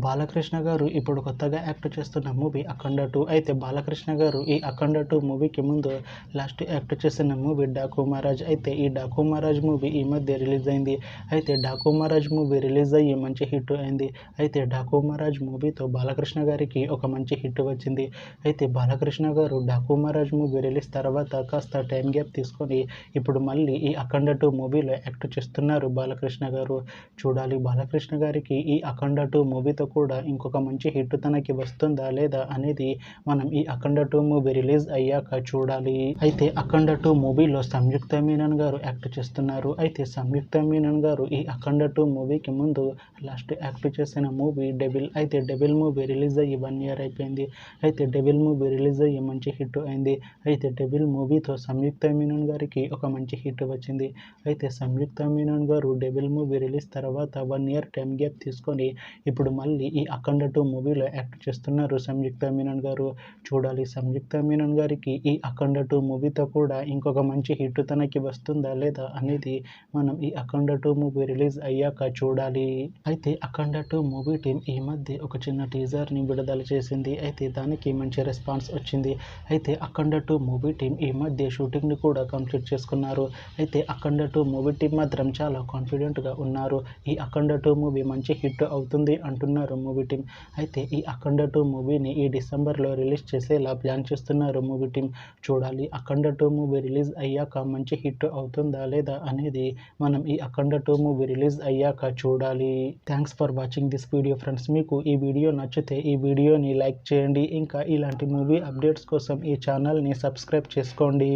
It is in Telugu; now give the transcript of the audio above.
బాలకృష్ణ గారు ఇప్పుడు కొత్తగా యాక్ట్ చేస్తున్న మూవీ అఖండ 2. అయితే బాలకృష్ణ గారు ఈ అఖండ 2 మూవీకి ముందు లాస్ట్ యాక్ట్ చేసిన మూవీ డాకు మహారాజ్. అయితే ఈ డాకు మహారాజ్ మూవీ ఈ మధ్య రిలీజ్ అయింది. అయితే డాకు మహారాజ్ మూవీ రిలీజ్ అయ్యి మంచి హిట్ అయింది. అయితే డాకు మహారాజ్ మూవీతో బాలకృష్ణ గారికి ఒక మంచి హిట్ వచ్చింది. అయితే బాలకృష్ణ గారు డాకు మహారాజ్ మూవీ రిలీజ్ తర్వాత కాస్త టైం గ్యాప్ తీసుకొని ఇప్పుడు మళ్ళీ ఈ అఖండ 2 మూవీలో యాక్ట్ చేస్తున్నారు బాలకృష్ణ గారు. చూడాలి బాలకృష్ణ గారికి ఈ అఖండ 2 మూవీతో కూడా ఇంకొక మంచి హిట్ తనకి వస్తుందా లేదా అనేది మనం ఈ అఖండ 2 మూవీ రిలీజ్ అయ్యాక చూడాలి. అయితే అఖండ 2 మూవీలో సంయుక్త మీనన్ గారు యాక్ట్ చేస్తున్నారు. అయితే సంయుక్త మీనన్ గారు ఈ అఖండ 2 మూవీకి ముందు లాస్ట్ యాక్ట్ చేసిన మూవీ డెవిల్. అయితే డెవిల్ మూవీ రిలీజ్ అయ్యి 1 ఇయర్ అయిపోయింది. అయితే డెవిల్ మూవీ రిలీజ్ అయ్యి మంచి హిట్ అయింది. అయితే డెవిల్ మూవీతో సంయుక్త మీనన్ గారికి ఒక మంచి హిట్ వచ్చింది. అయితే సంయుక్త మీనన్ గారు డెవిల్ మూవీ రిలీజ్ తర్వాత 1 ఇయర్ టైం గ్యాప్ తీసుకొని ఇప్పుడు మళ్ళీ ఈ అఖండ 2 మూవీలో యాక్ట్ చేస్తున్నారు సంయుక్త మీనన్ గారు. చూడాలి సంయుక్త మీనన్ గారికి ఈ అఖండ 2 మూవీతో కూడా ఇంకొక మంచి హిట్ తనకి వస్తుందా లేదా అనేది మనం ఈ అఖండ 2 మూవీ రిలీజ్ అయ్యాక చూడాలి. అయితే అఖండ 2 మూవీ టీం ఈ మధ్య ఒక చిన్న టీజర్ని విడుదల చేసింది. అయితే దానికి మంచి రెస్పాన్స్ వచ్చింది. అయితే అఖండ 2 మూవీ టీం ఈ మధ్య షూటింగ్ని కూడా కంప్లీట్ చేసుకున్నారు. అయితే అఖండ 2 మూవీ టీం మాత్రం చాలా కాన్ఫిడెంట్గా ఉన్నారు. ఈ అఖండ 2 మూవీ మంచి హిట్ అవుతుంది అంటున్నారు మూవీ టీం. అయితే ఈ అఖండ 2 మూవీని ఈ డిసెంబర్లో రిలీజ్ చేసేలా ప్లాన్ చేస్తున్నారు మూవీ టీం. చూడాలి అఖండ 2 మూవీ రిలీజ్ అయ్యాక మంచి హిట్ అవుతుందా లేదా అనేది మనం ఈ అఖండ 2 మూవీ రిలీజ్ అయ్యాక చూడాలి. Thanks for watching this video friends. మీకు ఈ వీడియో నచ్చితే ఈ వీడియోని లైక్ చేయండి. ఇంకా ఇలాంటి మూవీ అప్డేట్స్ కోసం ఈ ఛానల్ని సబ్స్క్రైబ్ చేసుకోండి.